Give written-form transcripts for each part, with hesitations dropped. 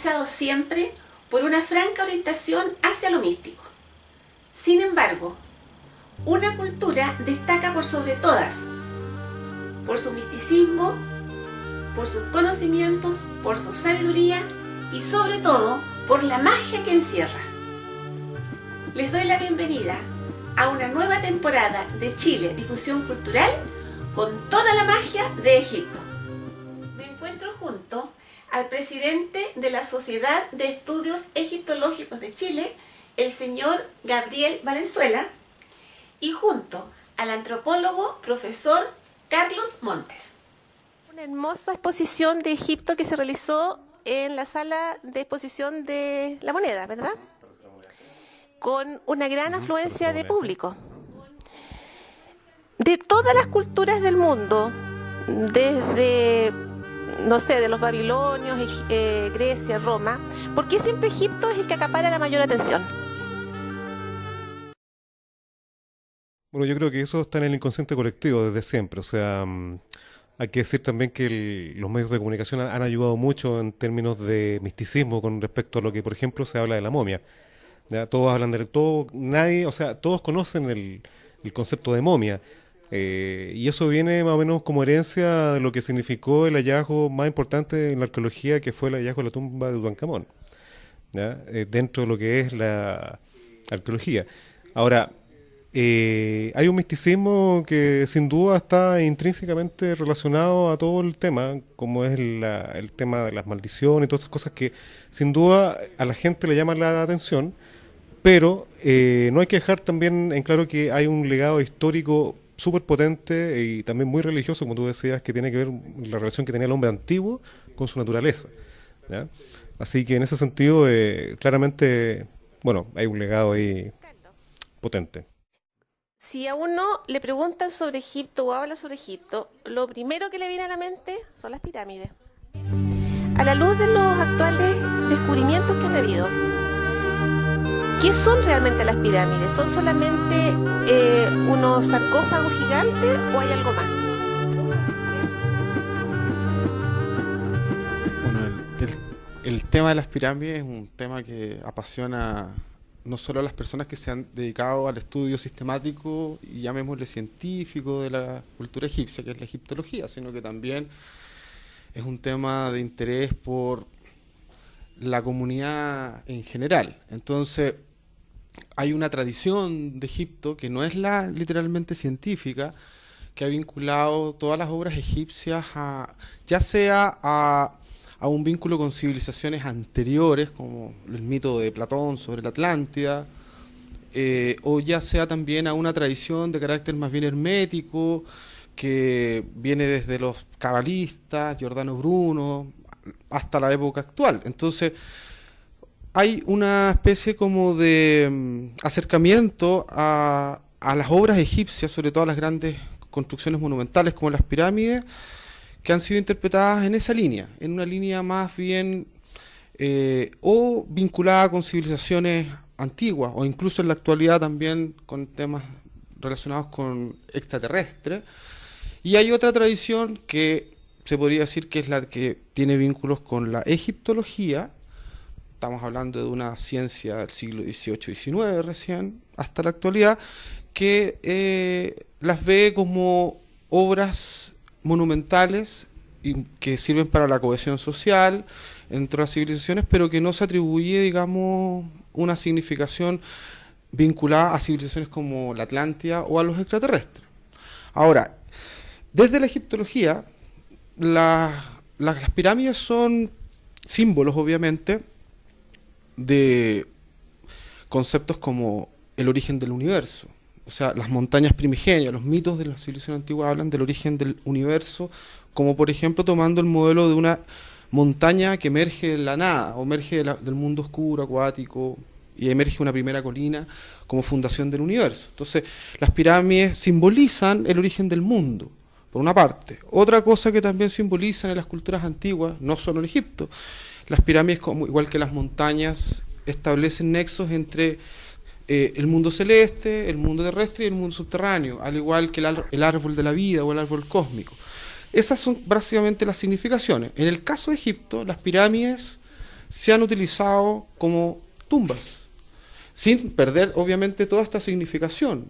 caracterizado siempre por una franca orientación hacia lo místico. Sin embargo, una cultura destaca por sobre todas, por su misticismo, por sus conocimientos, por su sabiduría y sobre todo por la magia que encierra. Les doy la bienvenida a una nueva temporada de Chile Difusión Cultural con toda la magia de Egipto. Me encuentro junto al presidente de la Sociedad de Estudios Egiptológicos de Chile, el señor Gabriel Valenzuela, y junto al antropólogo profesor Carlos Montes. Una hermosa exposición de Egipto que se realizó en la sala de exposición de La Moneda, ¿verdad? Con una gran afluencia de público. De todas las culturas del mundo, desde, no sé, de los babilonios, Grecia, Roma, ¿por qué siempre Egipto es el que acapara la mayor atención? Bueno, yo creo que eso está en el inconsciente colectivo desde siempre. O sea, hay que decir también que los medios de comunicación han ayudado mucho en términos de misticismo con respecto a lo que, por ejemplo, se habla de la momia. ¿Ya? Todos hablan de todo, nadie, o sea, todos conocen el concepto de momia. Y eso viene más o menos como herencia de lo que significó el hallazgo más importante en la arqueología, que fue el hallazgo de la tumba de Tutankamón, ¿ya? Dentro de lo que es la arqueología. Ahora, hay un misticismo que sin duda está intrínsecamente relacionado a todo el tema, como es el tema de las maldiciones y todas esas cosas que sin duda a la gente le llaman la atención, pero no hay que dejar también en claro que hay un legado histórico súper potente y también muy religioso, como tú decías, que tiene que ver la relación que tenía el hombre antiguo con su naturaleza, ¿ya? Así que en ese sentido, claramente, bueno, hay un legado ahí potente. Si a uno le preguntan sobre Egipto o habla sobre Egipto, lo primero que le viene a la mente son las pirámides. A la luz de los actuales descubrimientos que han habido, ¿qué son realmente las pirámides? ¿Son solamente unos sarcófagos gigantes o hay algo más? Bueno, el tema de las pirámides es un tema que apasiona no solo a las personas que se han dedicado al estudio sistemático y llamémosle científico de la cultura egipcia, que es la egiptología, sino que también es un tema de interés por la comunidad en general. Entonces, hay una tradición de Egipto que no es la literalmente científica, que ha vinculado todas las obras egipcias ya sea a un vínculo con civilizaciones anteriores, como el mito de Platón sobre la Atlántida, o ya sea también a una tradición de carácter más bien hermético, que viene desde los cabalistas, Giordano Bruno, hasta la época actual. Entonces, hay una especie como de acercamiento a las obras egipcias, sobre todo a las grandes construcciones monumentales como las pirámides, que han sido interpretadas en esa línea, en una línea más bien o vinculada con civilizaciones antiguas, o incluso en la actualidad también con temas relacionados con extraterrestres. Y hay otra tradición que se podría decir que es la que tiene vínculos con la egiptología. Estamos hablando de una ciencia del siglo XVIII-XIX recién, hasta la actualidad, que las ve como obras monumentales y que sirven para la cohesión social entre las civilizaciones, pero que no se atribuye, digamos, una significación vinculada a civilizaciones como la Atlántida o a los extraterrestres. Ahora, desde la egiptología, las pirámides son símbolos, obviamente, de conceptos como el origen del universo. O sea, las montañas primigenias, los mitos de la civilización antigua hablan del origen del universo, como por ejemplo tomando el modelo de una montaña que emerge de la nada, o emerge del mundo oscuro, acuático, y emerge una primera colina como fundación del universo. Entonces, las pirámides simbolizan el origen del mundo, por una parte. Otra cosa que también simbolizan en las culturas antiguas, no solo en Egipto, las pirámides, como, igual que las montañas, establecen nexos entre el mundo celeste, el mundo terrestre y el mundo subterráneo, al igual que el árbol de la vida o el árbol cósmico. Esas son básicamente las significaciones. En el caso de Egipto, las pirámides se han utilizado como tumbas, sin perder obviamente toda esta significación,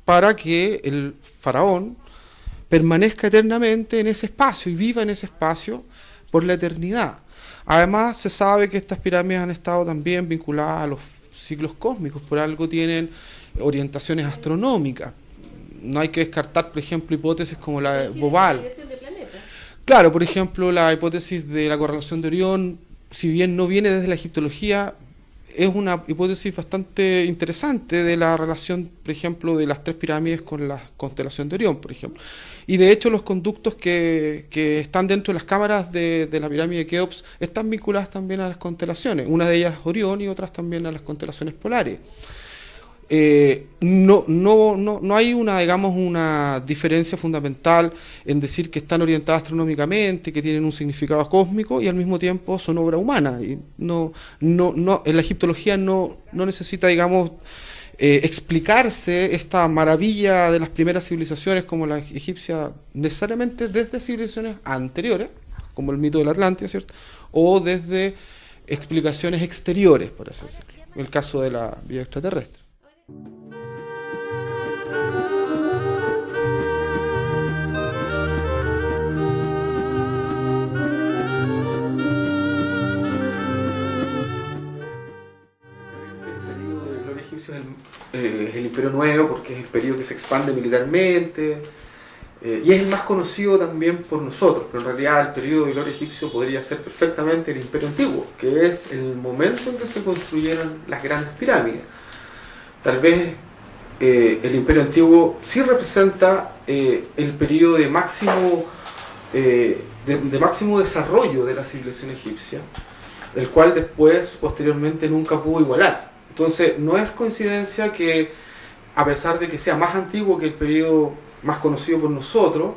para que el faraón permanezca eternamente en ese espacio y viva en ese espacio por la eternidad. Además, se sabe que estas pirámides han estado también vinculadas a los ciclos cósmicos, por algo tienen orientaciones astronómicas. No hay que descartar, por ejemplo, hipótesis como la de Bobal. Claro, por ejemplo, la hipótesis de la correlación de Orión, si bien no viene desde la egiptología, es una hipótesis bastante interesante de la relación, por ejemplo, de las 3 pirámides con la constelación de Orión, por ejemplo. Y de hecho los conductos que están dentro de las cámaras de la pirámide de Keops están vinculadas también a las constelaciones, una de ellas Orión y otras también a las constelaciones polares. No hay una diferencia fundamental en decir que están orientadas astronómicamente, que tienen un significado cósmico y al mismo tiempo son obra humana. Y en la egiptología no necesita, explicarse esta maravilla de las primeras civilizaciones como la egipcia necesariamente desde civilizaciones anteriores, como el mito de la Atlántida, ¿cierto? O desde explicaciones exteriores, por así decirlo, en el caso de la vida extraterrestre. Es el Imperio Nuevo porque es el periodo que se expande militarmente y es el más conocido también por nosotros, pero en realidad el periodo de gloria egipcio podría ser perfectamente el Imperio Antiguo, que es el momento en que se construyeron las grandes pirámides. Tal vez el Imperio Antiguo sí representa el periodo de máximo desarrollo de la civilización egipcia, el cual después, posteriormente, nunca pudo igualar. Entonces, no es coincidencia que, a pesar de que sea más antiguo que el periodo más conocido por nosotros,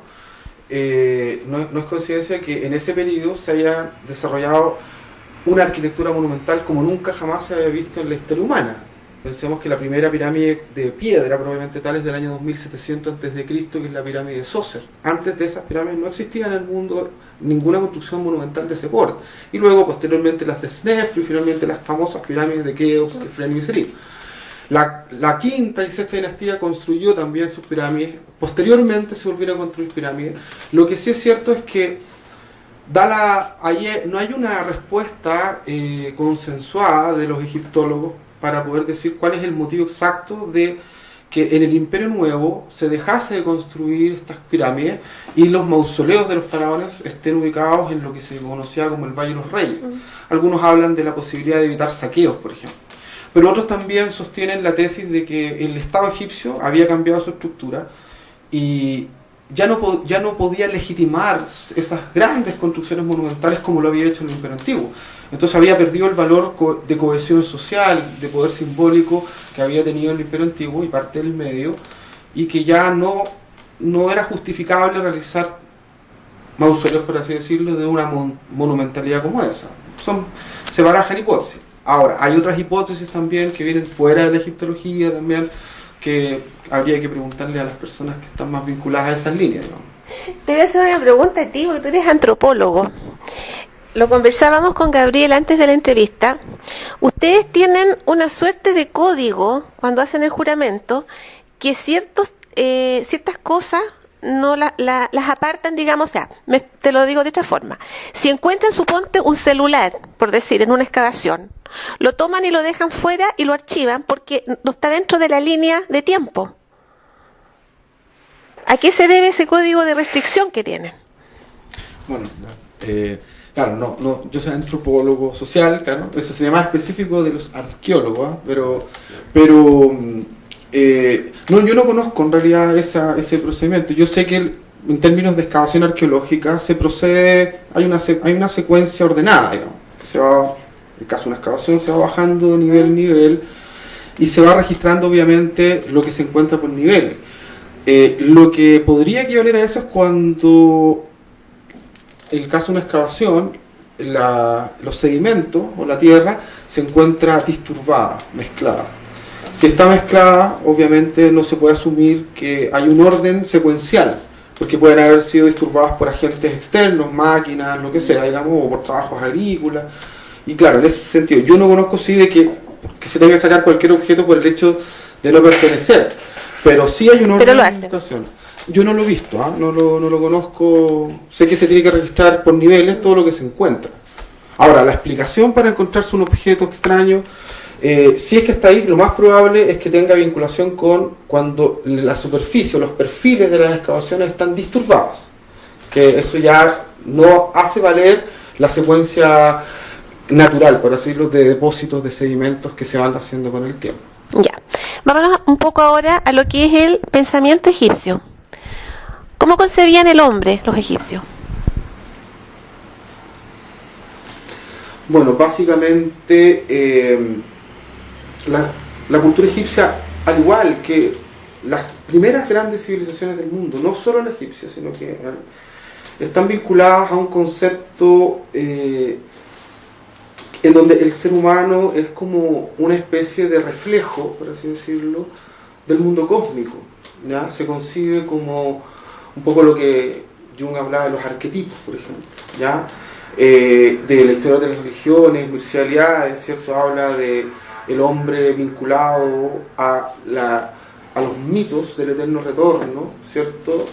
no es coincidencia que en ese periodo se haya desarrollado una arquitectura monumental como nunca jamás se había visto en la historia humana. Pensemos que la primera pirámide de piedra, probablemente tal, es del año 2700 a.C., que es la pirámide de Zoser. Antes de esas pirámides no existía en el mundo ninguna construcción monumental de ese porte. Y luego, posteriormente, las de Snefru y finalmente las famosas pirámides de Keops, Kefren y Serif. La quinta y sexta dinastía construyó también sus pirámides. Posteriormente se volvieron a construir pirámides. Lo que sí es cierto es que no hay una respuesta consensuada de los egiptólogos para poder decir cuál es el motivo exacto de que en el Imperio Nuevo se dejase de construir estas pirámides y los mausoleos de los faraones estén ubicados en lo que se conocía como el Valle de los Reyes. Algunos hablan de la posibilidad de evitar saqueos, por ejemplo. Pero otros también sostienen la tesis de que el Estado egipcio había cambiado su estructura y ya no podía legitimar esas grandes construcciones monumentales como lo había hecho el Imperio Antiguo. Entonces había perdido el valor de cohesión social, de poder simbólico que había tenido el Imperio Antiguo y parte del medio, y que ya no era justificable realizar mausoleos, por así decirlo, de una monumentalidad como esa. Se barajan hipótesis. Ahora, hay otras hipótesis también que vienen fuera de la egiptología también, que habría que preguntarle a las personas que están más vinculadas a esas líneas, digamos. Te voy a hacer una pregunta a ti, porque tú eres antropólogo. Lo conversábamos con Gabriel antes de la entrevista. Ustedes tienen una suerte de código cuando hacen el juramento, que ciertas cosas no las apartan, digamos. O sea, te lo digo de otra forma. Si encuentran, suponte, un celular, por decir, en una excavación, lo toman y lo dejan fuera y lo archivan porque no está dentro de la línea de tiempo. ¿A qué se debe ese código de restricción que tienen? Bueno, claro, yo soy antropólogo social, claro, eso sería más específico de los arqueólogos, pero yo no conozco en realidad ese procedimiento. Yo sé que en términos de excavación arqueológica se procede, hay una secuencia ordenada, digamos, que en el caso de una excavación se va bajando de nivel en nivel y se va registrando obviamente lo que se encuentra por niveles. Lo que podría equivaler a eso es cuando, en el caso de una excavación, los sedimentos o la tierra se encuentra disturbada, mezclada. Si está mezclada, obviamente no se puede asumir que hay un orden secuencial, porque pueden haber sido disturbadas por agentes externos, máquinas, lo que sea, digamos, o por trabajos agrícolas. Y claro, en ese sentido, yo no conozco sí de que se tenga que sacar cualquier objeto por el hecho de no pertenecer, pero sí hay un orden de comunicación. Yo no lo he visto, no lo conozco, sé que se tiene que registrar por niveles todo lo que se encuentra. Ahora, la explicación para encontrarse un objeto extraño, si es que está ahí, lo más probable es que tenga vinculación con cuando la superficie o los perfiles de las excavaciones están disturbadas, que eso ya no hace valer la secuencia natural, por así decirlo, de depósitos de sedimentos que se van haciendo con el tiempo. Ya, vámonos un poco ahora a lo que es el pensamiento egipcio. ¿Cómo concebían el hombre los egipcios? Bueno, básicamente la cultura egipcia, al igual que las primeras grandes civilizaciones del mundo, no solo la egipcia, sino que están vinculadas a un concepto en donde el ser humano es como una especie de reflejo, por así decirlo, del mundo cósmico, ¿ya? Se concibe como un poco lo que Jung hablaba de los arquetipos, por ejemplo, ¿ya? De la historia de las religiones, Mircea Eliade, ¿cierto? Habla de el hombre vinculado a los mitos del eterno retorno, ¿cierto?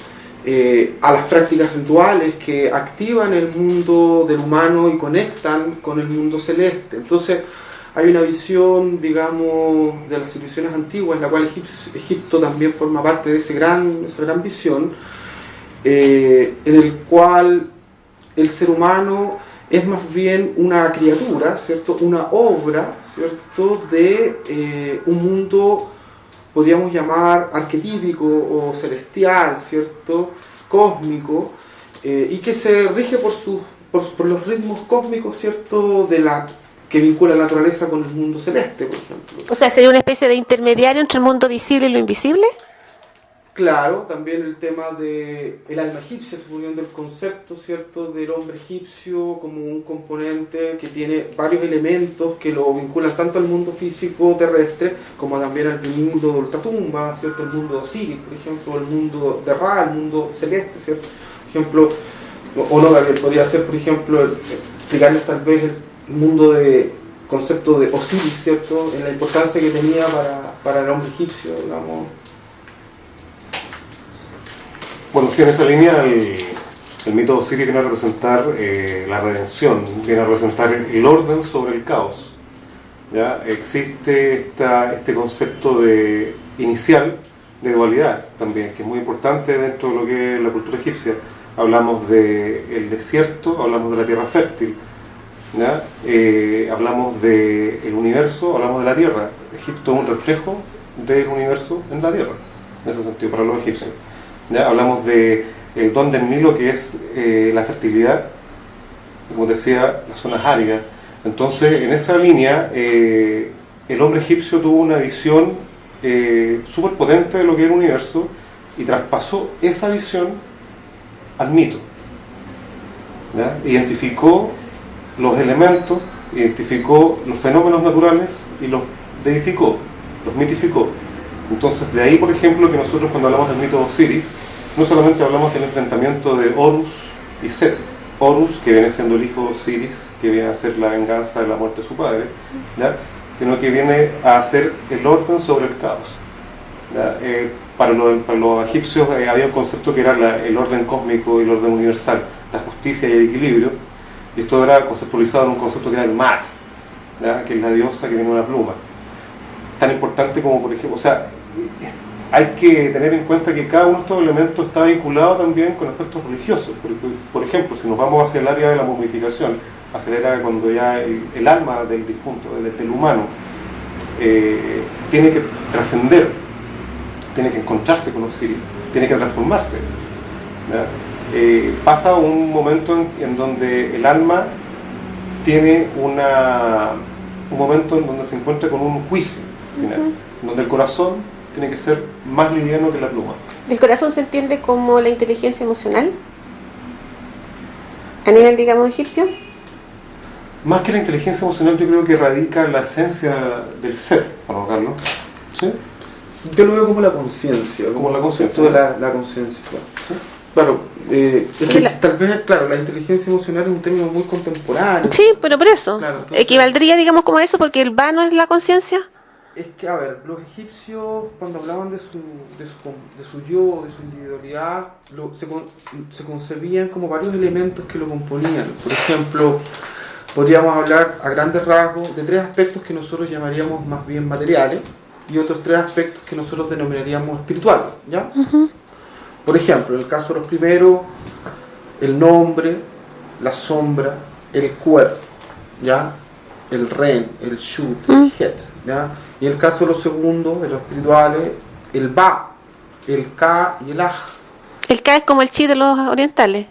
A las prácticas rituales que activan el mundo del humano y conectan con el mundo celeste. Entonces hay una visión, digamos, de las civilizaciones antiguas, en la cual Egipto también forma parte de esa gran visión, en el cual el ser humano es más bien una criatura, ¿cierto? Una obra, ¿cierto? De un mundo, podríamos llamar arquetípico o celestial, ¿cierto? Cósmico, y que se rige por los ritmos cósmicos, ¿cierto? Que vincula la naturaleza con el mundo celeste, por ejemplo. O sea, ¿sería una especie de intermediario entre el mundo visible y lo invisible? Claro, también el tema del alma egipcia, suponiendo el concepto, ¿cierto?, del hombre egipcio como un componente que tiene varios elementos que lo vinculan tanto al mundo físico terrestre como también al mundo de ultratumba, ¿cierto?, el mundo de Osiris, por ejemplo, el mundo de Ra, el mundo celeste, ¿cierto? Por ejemplo, o no, podría ser, por ejemplo, explicarles tal vez el mundo de concepto de Osiris, ¿cierto?, en la importancia que tenía para el hombre egipcio, digamos. Bueno, sí, en esa línea el mito de Osiris viene a representar la redención, viene a representar el orden sobre el caos. ¿Ya? Existe este concepto inicial de dualidad también, que es muy importante dentro de lo que es la cultura egipcia. Hablamos del desierto, hablamos de la tierra fértil, ¿ya? Hablamos del universo, hablamos de la tierra. Egipto es un reflejo del universo en la tierra, en ese sentido, para los egipcios. ¿Ya? Hablamos del don del Nilo, que es la fertilidad, como decía, las zonas áridas. Entonces, en esa línea, el hombre egipcio tuvo una visión súper potente de lo que era el universo y traspasó esa visión al mito. ¿Ya? Identificó los elementos, identificó los fenómenos naturales y los deificó, los mitificó. Entonces, de ahí, por ejemplo, que nosotros cuando hablamos del mito de Osiris, no solamente hablamos del enfrentamiento de Horus y Set. Horus, que viene siendo el hijo de Osiris, que viene a ser la venganza de la muerte de su padre, ¿ya? Sino que viene a hacer el orden sobre el caos. ¿Ya? Para los egipcios había un concepto que era el orden cósmico y el orden universal, la justicia y el equilibrio, y esto era conceptualizado en un concepto que era el Mat, ¿ya? Que es la diosa que tiene una pluma. Tan importante como, por ejemplo, o sea, hay que tener en cuenta que cada uno de estos elementos está vinculado también con aspectos religiosos. Porque, por ejemplo, si nos vamos hacia el área de la momificación, hacia el área cuando ya el alma del difunto, del humano, tiene que trascender, tiene que encontrarse con Osiris, tiene que transformarse, ¿ya? Pasa un momento en donde el alma tiene un momento en donde se encuentra con un juicio final, donde el corazón tiene que ser más liviano que la pluma. ¿El corazón se entiende como la inteligencia emocional? A nivel, digamos, egipcio. Más que la inteligencia emocional, yo creo que radica la esencia del ser, para colocarlo. ¿Sí? Yo lo veo como la conciencia, como la conciencia de la conciencia. ¿Sí? Claro, es que tal vez, claro, la inteligencia emocional es un término muy contemporáneo. Sí, pero por eso. Claro, entonces, equivaldría, digamos, como eso, porque el va no es la conciencia. es que, a ver, los egipcios cuando hablaban de su yo, de su individualidad, se concebían como varios elementos que lo componían. Por ejemplo, podríamos hablar a grandes rasgos de 3 aspectos que nosotros llamaríamos más bien materiales y otros 3 aspectos que nosotros denominaríamos espirituales, ¿ya? Uh-huh. Por ejemplo, en el caso de los primeros, el nombre, la sombra, el cuerpo, ¿ya? El ren, el shut, el het, ¿ya? Y en el caso de los segundos, de los espirituales, el ba, el ka y el aj. El Ka es como el chi de los orientales.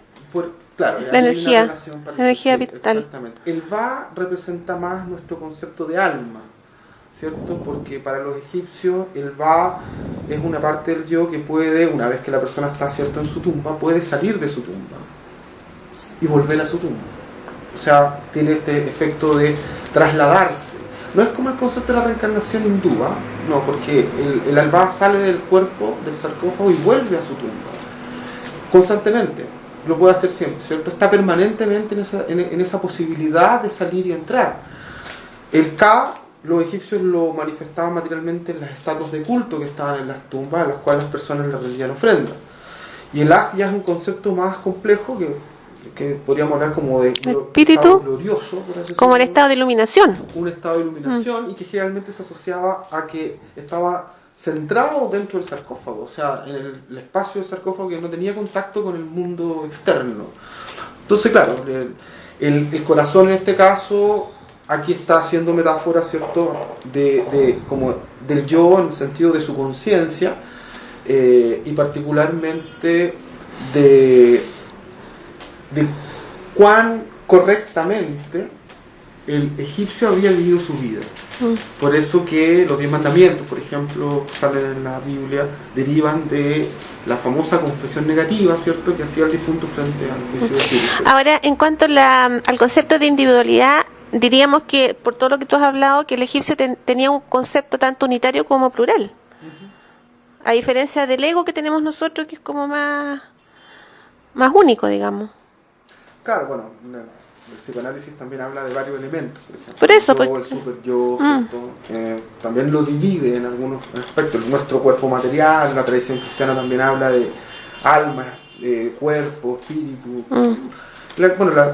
Claro, la energía vital. Exactamente. El va representa más nuestro concepto de alma, ¿cierto? Porque para los egipcios el va es una parte del yo que puede, una vez que la persona está, ¿cierto?, en su tumba, puede salir de su tumba y volver a su tumba. O sea, tiene este efecto de trasladarse. No es como el concepto de la reencarnación hindú, ¿eh? No, porque el alba sale del cuerpo, del sarcófago, y vuelve a su tumba constantemente. Lo puede hacer siempre, ¿cierto? Está permanentemente en esa posibilidad de salir y entrar. El Ka, los egipcios lo manifestaban materialmente en las estatuas de culto que estaban en las tumbas, a las cuales las personas le rendían ofrenda. Y el Aj ya es un concepto más complejo que podríamos hablar como de espíritu glorioso, por así decirlo, como el estado de iluminación. Un estado de iluminación y que generalmente se asociaba a que estaba centrado dentro del sarcófago, o sea, en el espacio del sarcófago, que no tenía contacto con el mundo externo. Entonces, claro, el corazón en este caso, aquí está haciendo metáfora, ¿cierto?, como del yo en el sentido de su conciencia, y particularmente de cuán correctamente el egipcio había vivido su vida. Por eso que los 10 mandamientos, por ejemplo, que salen en la Biblia, derivan de la famosa confesión negativa, ¿cierto?, que hacía el difunto frente al juicio de Cristo. Ahora, en cuanto al concepto de individualidad, diríamos que, por todo lo que tú has hablado, que el egipcio tenía un concepto tanto unitario como plural. A diferencia del ego que tenemos nosotros, que es como más único, digamos. Claro, bueno, el psicoanálisis también habla de varios elementos, por ejemplo. Por eso, el super yo, ¿cierto? También lo divide en algunos aspectos. Nuestro cuerpo material, la tradición cristiana también habla de alma, cuerpo, espíritu.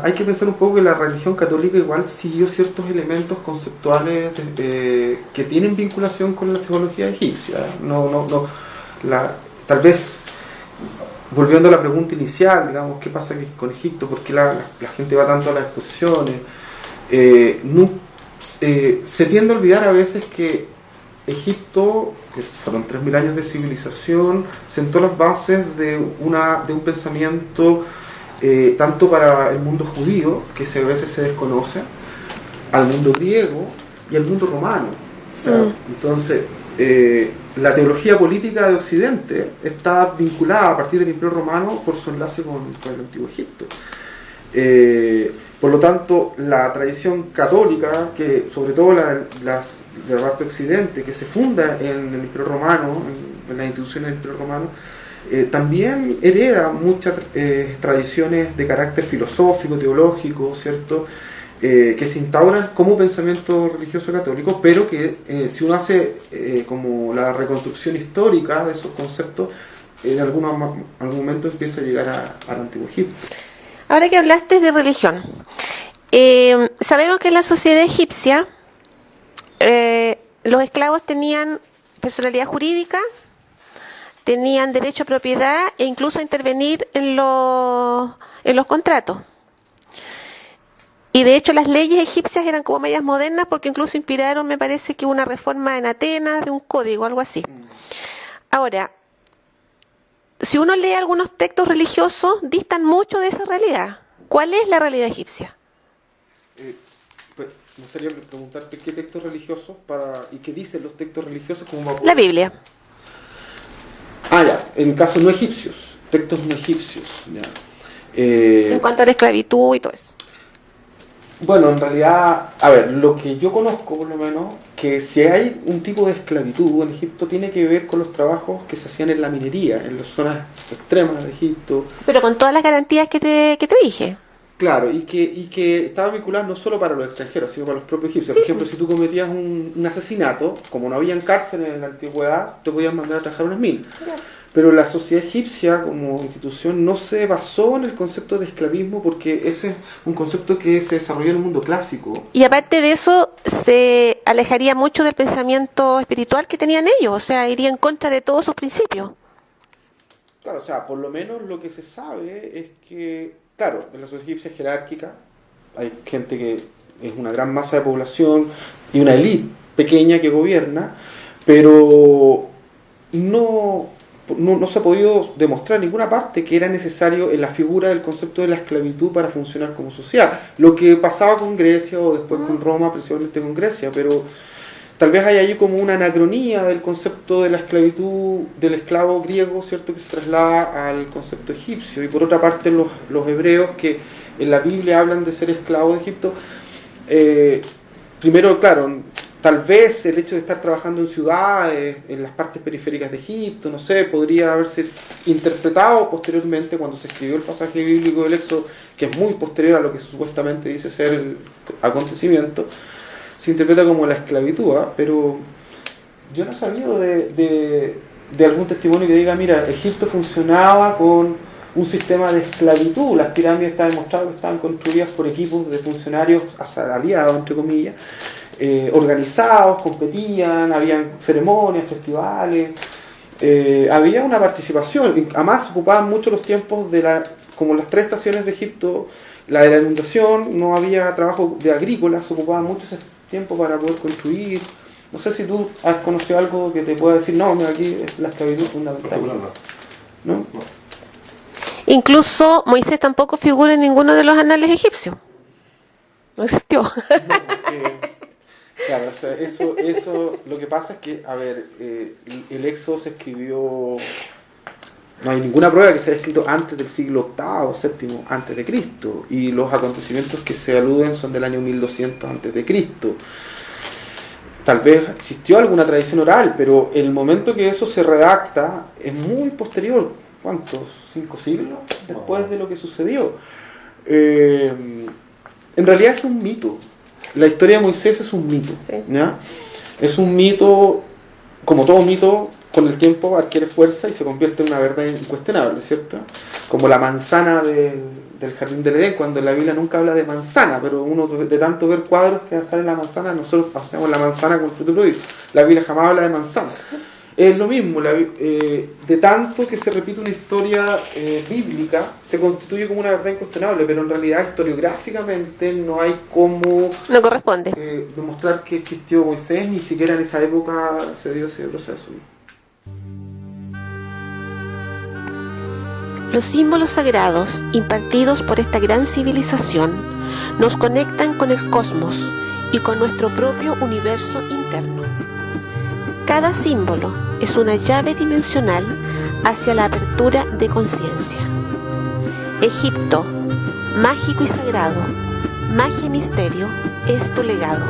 Hay que pensar un poco que la religión católica igual siguió ciertos elementos conceptuales que tienen vinculación con la teología egipcia. Tal vez, volviendo a la pregunta inicial, digamos, ¿qué pasa con Egipto? ¿Por qué la gente va tanto a las exposiciones? Se tiende a olvidar a veces que Egipto, que fueron 3.000 años de civilización, sentó las bases de un pensamiento tanto para el mundo judío, que a veces se desconoce, al mundo griego y al mundo romano. O sea, entonces, la teología política de Occidente está vinculada a partir del Imperio Romano por su enlace con el Antiguo Egipto. Por lo tanto, la tradición católica, que sobre todo de la parte occidente, que se funda en el Imperio Romano, en las instituciones del Imperio Romano, también hereda muchas tradiciones de carácter filosófico, teológico, ¿cierto?, que se instauran como pensamiento religioso católico, pero que si uno hace como la reconstrucción histórica de esos conceptos, en algún momento empieza a llegar al Antiguo Egipto. Ahora que hablaste de religión, sabemos que en la sociedad egipcia los esclavos tenían personalidad jurídica, tenían derecho a propiedad e incluso a intervenir en los contratos. Y de hecho las leyes egipcias eran como medias modernas, porque incluso inspiraron, me parece, que una reforma en Atenas de un código, algo así. Ahora, si uno lee algunos textos religiosos, distan mucho de esa realidad. ¿Cuál es la realidad egipcia? Me gustaría preguntarte qué textos religiosos y qué dicen los textos religiosos. La Biblia. Ya, en caso no egipcios, textos no egipcios. Ya. En cuanto a la esclavitud y todo eso. Bueno, en realidad, a ver, lo que yo conozco por lo menos, que si hay un tipo de esclavitud en Egipto tiene que ver con los trabajos que se hacían en la minería, en las zonas extremas de Egipto. Pero con todas las garantías que te dije. Claro, y que estaba vinculado no solo para los extranjeros, sino para los propios egipcios. Por ejemplo, si tú cometías un asesinato, como no habían cárceles en la antigüedad, te podían mandar a trabajar unas minas. Pero la sociedad egipcia como institución no se basó en el concepto de esclavismo porque ese es un concepto que se desarrolló en el mundo clásico. Y aparte de eso, se alejaría mucho del pensamiento espiritual que tenían ellos, o sea, iría en contra de todos sus principios. Claro, o sea, por lo menos lo que se sabe es que, claro, en la sociedad egipcia es jerárquica, hay gente que es una gran masa de población y una élite pequeña que gobierna, pero no se ha podido demostrar en ninguna parte que era necesario en la figura del concepto de la esclavitud para funcionar como sociedad. Lo que pasaba con Grecia o después con Roma, principalmente con Grecia, pero tal vez hay allí como una anacronía del concepto de la esclavitud del esclavo griego, ¿cierto?, que se traslada al concepto egipcio. Y por otra parte los hebreos que en la Biblia hablan de ser esclavos de Egipto, primero, claro, tal vez el hecho de estar trabajando en ciudades, en las partes periféricas de Egipto, no sé, podría haberse interpretado posteriormente cuando se escribió el pasaje bíblico del Éxodo, que es muy posterior a lo que supuestamente dice ser el acontecimiento, se interpreta como la esclavitud, pero yo no he sabido de algún testimonio que diga, mira, Egipto funcionaba con un sistema de esclavitud, las pirámides está demostrado que estaban construidas por equipos de funcionarios asalariados, entre comillas, organizados, competían, habían ceremonias, festivales, había una participación, además ocupaban mucho los tiempos como las 3 estaciones de Egipto, la de la inundación, no había trabajo de agrícola, se ocupaba mucho ese tiempo para poder construir. No sé si tú has conocido algo que te pueda decir, no, mira, aquí es la esclavitud fundamental. ¿No? Incluso Moisés tampoco figura en ninguno de los anales egipcios. No existió. Claro, o sea, eso lo que pasa es que, a ver, el Éxodo se escribió, no hay ninguna prueba que se haya escrito antes del siglo VIII o VII antes de Cristo, y los acontecimientos que se aluden son del año 1200 antes de Cristo. Tal vez existió alguna tradición oral, pero el momento que eso se redacta es muy posterior. ¿Cuántos? 5 siglos después de lo que sucedió. En realidad es un mito. La historia de Moisés es un mito. Sí. ¿Ya? Es un mito, como todo mito, con el tiempo adquiere fuerza y se convierte en una verdad incuestionable, ¿cierto? Como la manzana del jardín del Edén, cuando en la Biblia nunca habla de manzana, pero uno de tanto ver cuadros que sale la manzana, nosotros asociamos la manzana con el fruto prohibido. La Biblia jamás habla de manzana. Es lo mismo, de tanto que se repite una historia bíblica, se constituye como una verdad incuestionable, pero en realidad historiográficamente no hay cómo No corresponde. demostrar que existió Moisés, ni siquiera en esa época se dio ese proceso. Los símbolos sagrados impartidos por esta gran civilización nos conectan con el cosmos y con nuestro propio universo interno. Cada símbolo es una llave dimensional hacia la apertura de conciencia. Egipto, mágico y sagrado, magia y misterio, es tu legado.